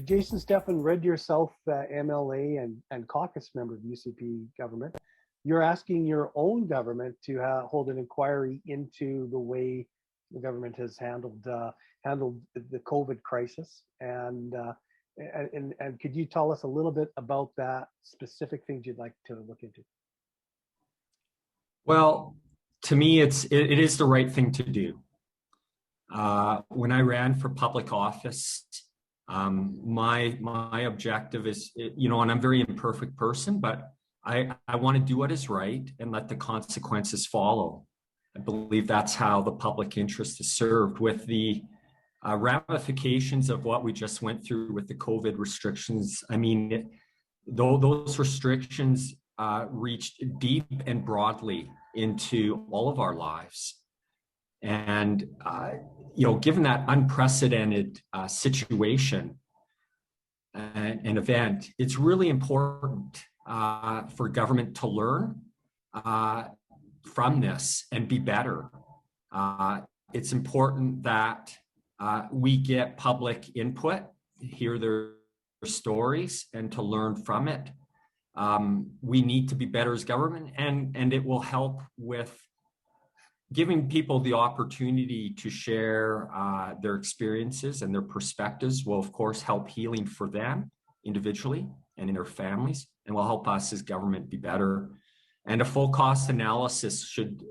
Jason Stephan, read yourself MLA and caucus member of the UCP government. You're asking your own government to hold an inquiry into the way the government has handled the COVID crisis, and could you tell us a little bit about that, specific things you'd like to look into? Well, to me, it is the right thing to do. When I ran for public office, my objective is, and I'm a very imperfect person, but I want to do what is right and let the consequences follow. I believe that's how the public interest is served. With the ramifications of what we just went through with the COVID restrictions, I mean, those restrictions reached deep and broadly into all of our lives. And, given that unprecedented situation and event, it's really important for government to learn from this and be better. It's important that we get public input, hear their stories, and to learn from it. We need to be better as government, and it will help with giving people the opportunity to share their experiences and their perspectives will, of course, help healing for them individually and in their families, and will help us as government be better. And a full cost analysis should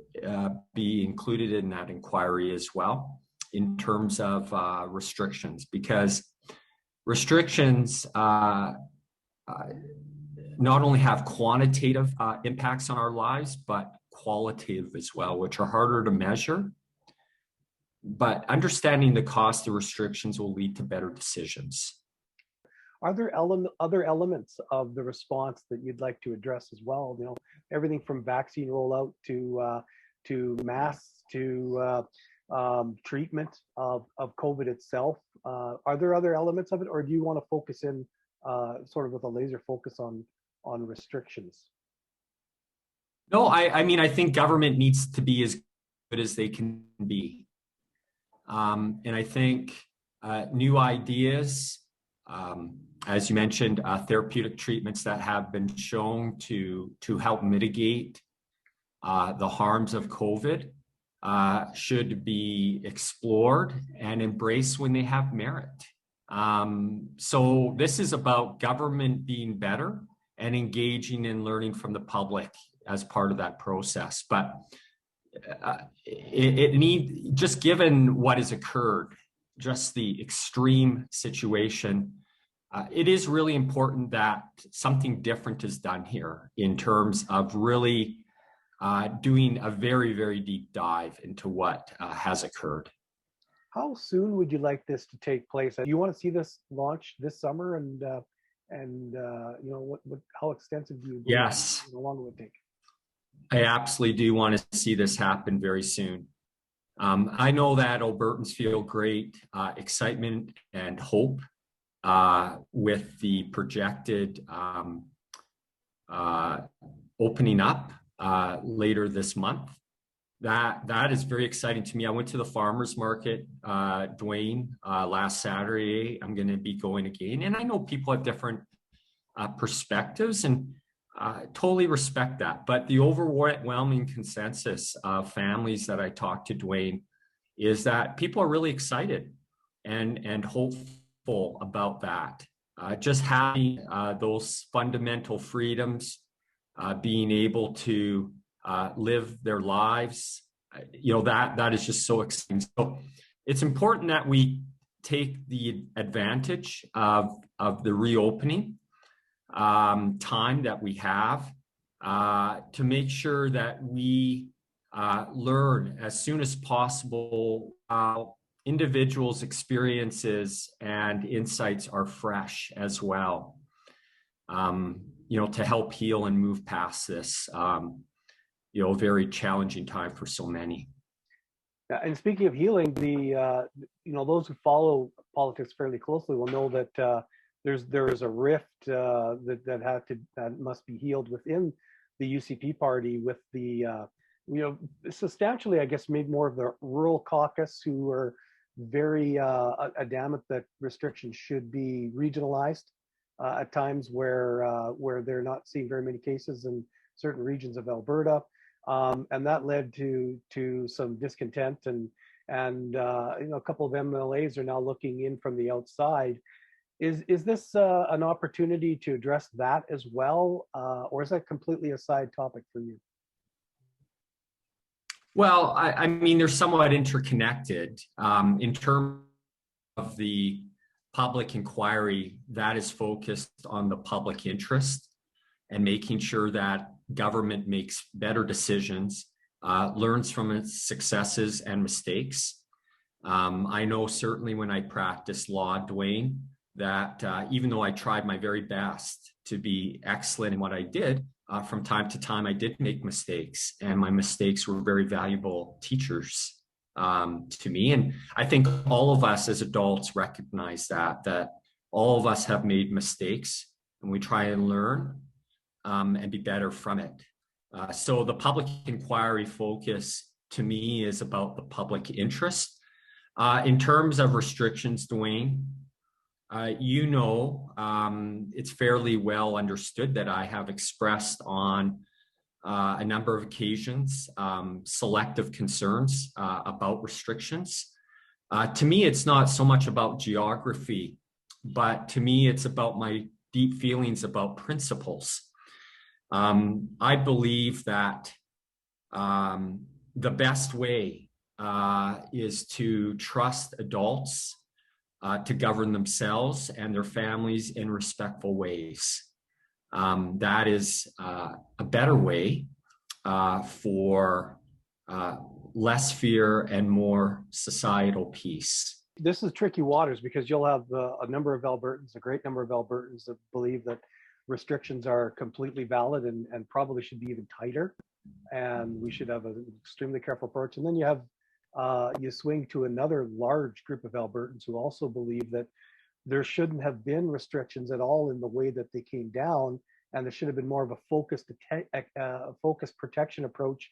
be included in that inquiry as well, in terms of restrictions, because restrictions not only have quantitative impacts on our lives, but qualitative as well, which are harder to measure. But understanding the cost of restrictions will lead to better decisions. Are there other elements of the response that you'd like to address as well? Everything from vaccine rollout to masks to treatment of COVID itself. Are there other elements of it, or do you want to focus in sort of with a laser focus on restrictions? No, I think government needs to be as good as they can be. And I think new ideas, as you mentioned, therapeutic treatments that have been shown to help mitigate the harms of COVID should be explored and embraced when they have merit. So this is about government being better and engaging and learning from the public as part of that process. But just given what has occurred, just the extreme situation, it is really important that something different is done here in terms of really doing a very, very deep dive into what has occurred. How soon would you like this to take place? Do you want to see this launch this summer? How extensive do you believe? Yes. How long will it take? I absolutely do want to see this happen very soon. I know that Albertans feel great excitement and hope with the projected opening up later this month. That is very exciting to me. I went to the farmers market, Dwayne, last Saturday. I'm going to be going again, and I know people have different perspectives, and totally respect that. But the overwhelming consensus of families that I talked to, Dwayne, is that people are really excited and hopeful about that. Just having those fundamental freedoms, being able to live their lives, that is just so exciting. So it's important that we take the advantage of the reopening time that we have to make sure that we learn as soon as possible how individuals' experiences and insights are fresh as well, to help heal and move past this, very challenging time for so many. And speaking of healing, those who follow politics fairly closely will know that there is a rift that must be healed within the UCP party, with the substantially, I guess, maybe more of the rural caucus who are very adamant that restrictions should be regionalized at times where they're not seeing very many cases in certain regions of Alberta, and that led to some discontent and a couple of MLAs are now looking in from the outside. Is this an opportunity to address that as well, or is that completely a side topic for you? Well, I mean, they're somewhat interconnected. In terms of the public inquiry, that is focused on the public interest and making sure that government makes better decisions, learns from its successes and mistakes. I know certainly when I practiced law, Dwayne, that even though I tried my very best to be excellent in what I did, from time to time I did make mistakes, and my mistakes were very valuable teachers to me. And I think all of us as adults recognize that all of us have made mistakes, and we try and learn and be better from it. So the public inquiry focus to me is about the public interest. In terms of restrictions, Dwayne, it's fairly well understood that I have expressed on a number of occasions selective concerns about restrictions. To me, it's not so much about geography, but to me, it's about my deep feelings about principles. I believe that the best way is to trust adults to govern themselves and their families in respectful ways. That is a better way for less fear and more societal peace. This is tricky waters because you'll have a number of Albertans, a great number of Albertans that believe that restrictions are completely valid and probably should be even tighter. And we should have an extremely careful approach. And then you have you swing to another large group of Albertans who also believe that there shouldn't have been restrictions at all in the way that they came down, and there should have been more of a focused protection approach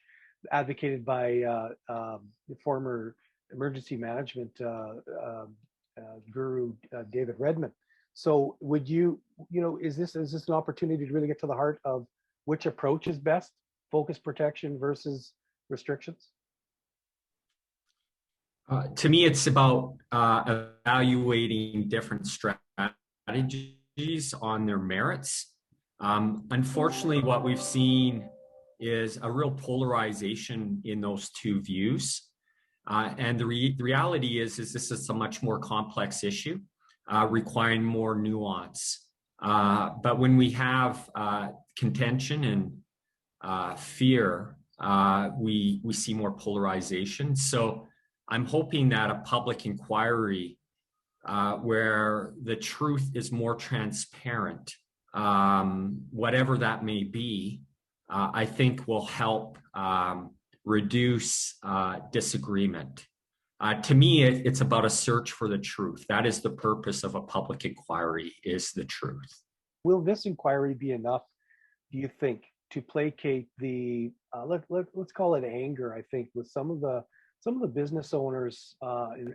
advocated by the former emergency management guru David Redmond. So would is this an opportunity to really get to the heart of which approach is best, focus protection versus restrictions? To me, it's about evaluating different strategies on their merits. Unfortunately, what we've seen is a real polarization in those two views. And the reality is this is a much more complex issue, requiring more nuance. But when we have contention and fear, we see more polarization. So I'm hoping that a public inquiry where the truth is more transparent, whatever that may be, I think will help reduce disagreement. To me, it's about a search for the truth. That is the purpose of a public inquiry, is the truth. Will this inquiry be enough, do you think, to placate the, let's call it anger, I think, with some of the business owners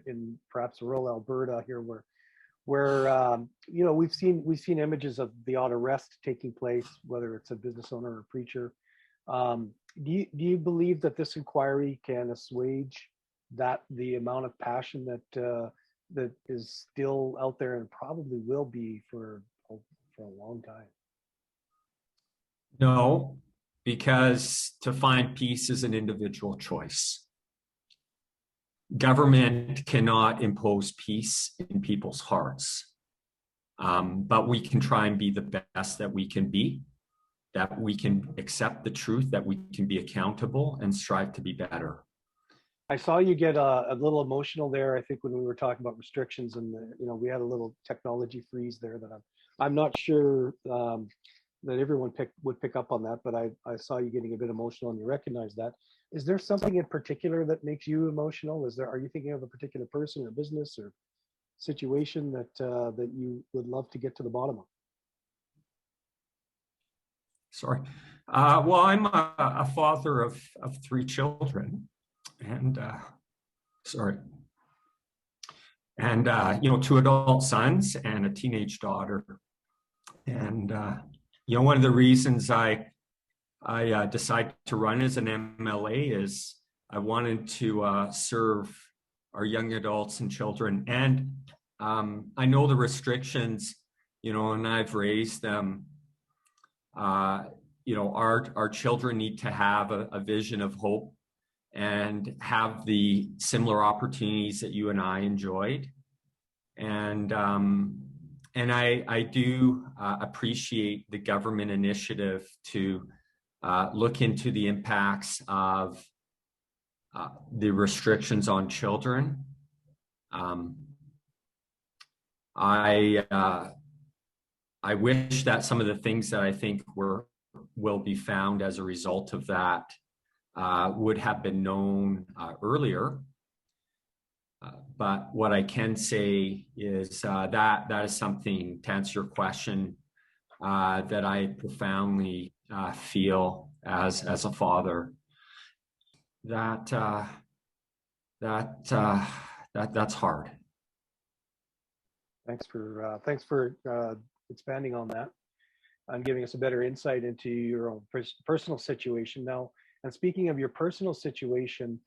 in perhaps rural Alberta here where we've seen images of the odd arrest taking place, whether it's a business owner or a preacher. Do you believe that this inquiry can assuage the amount of passion that is still out there and probably will be for a long time? No, because to find peace is an individual choice. Government cannot impose peace in people's hearts, but we can try and be the best that we can be, that we can accept the truth, that we can be accountable and strive to be better. I saw you get a little emotional there, I think, when we were talking about restrictions, and we had a little technology freeze there that I'm not sure that everyone would pick up on that, but I saw you getting a bit emotional and you recognize that. Is there something in particular that makes you emotional? Are you thinking of a particular person or business or situation that you would love to get to the bottom of? Sorry. Well, I'm a father of 3 children, and sorry. and two adult sons and a teenage daughter. And one of the reasons I decided to run as an MLA is I wanted to serve our young adults and children. And I know the restrictions, and I've raised them. Our children need to have a vision of hope and have the similar opportunities that you and I enjoyed. And I do appreciate the government initiative to look into the impacts of the restrictions on children. I wish that some of the things that I think will be found as a result of that would have been known earlier. But what I can say is that is something, to answer your question, that I profoundly feel as a father. That's hard. Thanks for expanding on that and giving us a better insight into your own personal situation now. And speaking of your personal situation,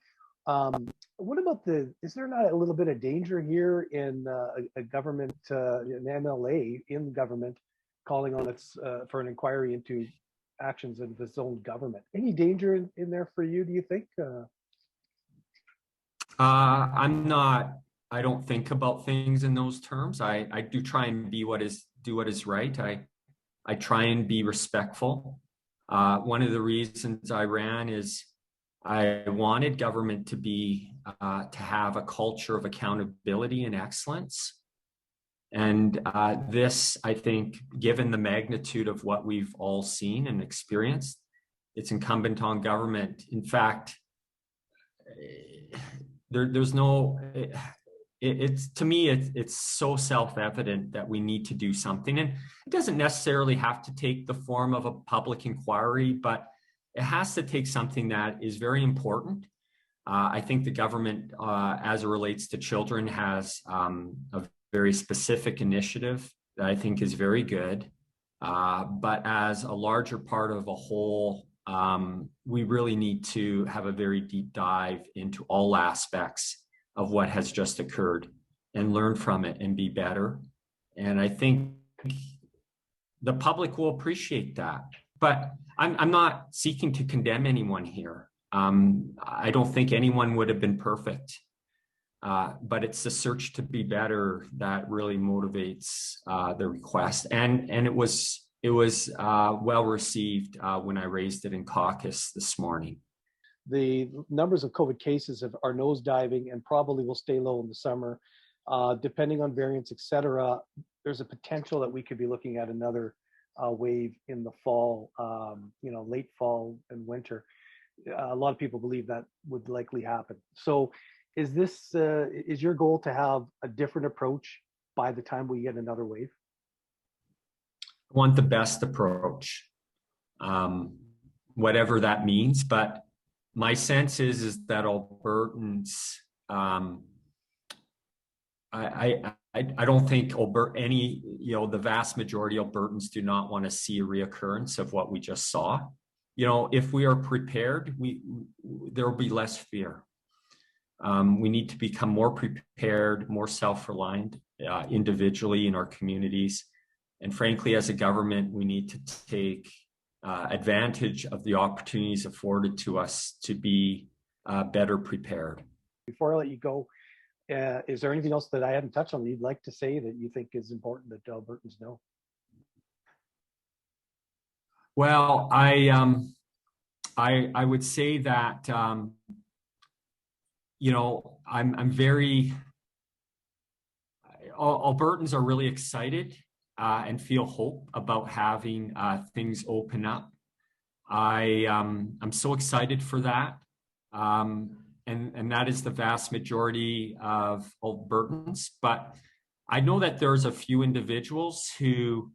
what about is there not a little bit of danger here in a government, an MLA in government calling on its for an inquiry into actions of its own government? Any danger in there for you, do you think? I don't think about things in those terms. I do try and do what is right. I try and be respectful. One of the reasons I ran is I wanted government to have a culture of accountability and excellence. And this, I think, given the magnitude of what we've all seen and experienced, it's incumbent on government. In fact, there's no. To me, it's so self-evident that we need to do something, and it doesn't necessarily have to take the form of a public inquiry, but it has to take something that is very important. I think the government, as it relates to children, has a very specific initiative that I think is very good. But as a larger part of a whole, we really need to have a very deep dive into all aspects of what has just occurred and learn from it and be better. And I think the public will appreciate that. But I'm not seeking to condemn anyone here. I don't think anyone would have been perfect. But it's the search to be better that really motivates the request. And it was well received when I raised it in caucus this morning. The numbers of COVID cases are nosediving and probably will stay low in the summer. Depending on variants, et cetera, there's a potential that we could be looking at another wave in the fall, late fall and winter. A lot of people believe that would likely happen. So is your goal to have a different approach by the time we get another wave? I want the best approach, whatever that means. But my sense is that Albertans, I don't think the vast majority of Albertans do not want to see a reoccurrence of what we just saw. If we are prepared, there will be less fear. We need to become more prepared, more self-reliant individually in our communities. And frankly, as a government, we need to take advantage of the opportunities afforded to us to be better prepared. Before I let you go, is there anything else that I hadn't touched on that you'd like to say that you think is important that Albertans know? Well, I would say that I'm very Albertans are really excited and feel hope about having things open up. I'm so excited for that. And that is the vast majority of Albertans. But I know that there's a few individuals who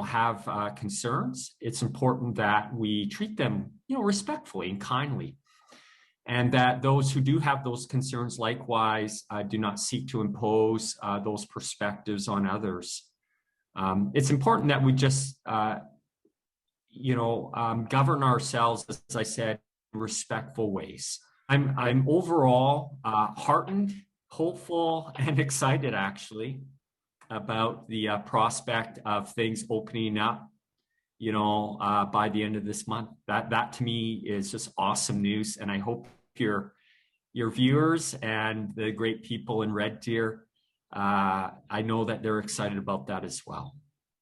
have concerns. It's important that we treat them, respectfully and kindly. and that those who do have those concerns likewise do not seek to impose those perspectives on others. It's important that we just, govern ourselves, as I said, in respectful ways. I'm overall heartened, hopeful, and excited actually about the prospect of things opening up, by the end of this month. That to me is just awesome news, and I hope your viewers and the great people in Red Deer, I know that they're excited about that as well.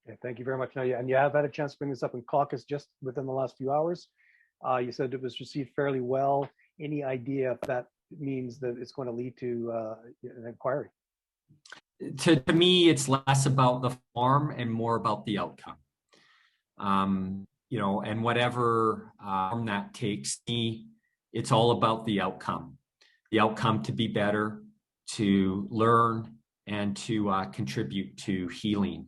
Okay, thank you very much. Now, and you have had a chance to bring this up in caucus just within the last few hours. You said it was received fairly well. Any idea if that means that it's going to lead to an inquiry? To me, it's less about the form and more about the outcome. And whatever form that takes me, it's all about the outcome to be better, to learn, and to contribute to healing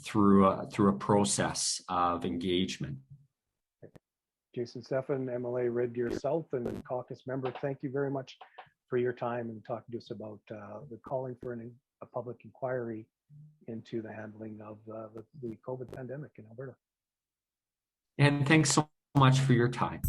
through a process of engagement. Jason Stephan, MLA Red Deer South and caucus member, thank you very much for your time and talking to us about the calling for a public inquiry into the handling of the COVID pandemic in Alberta. And thanks so much for your time.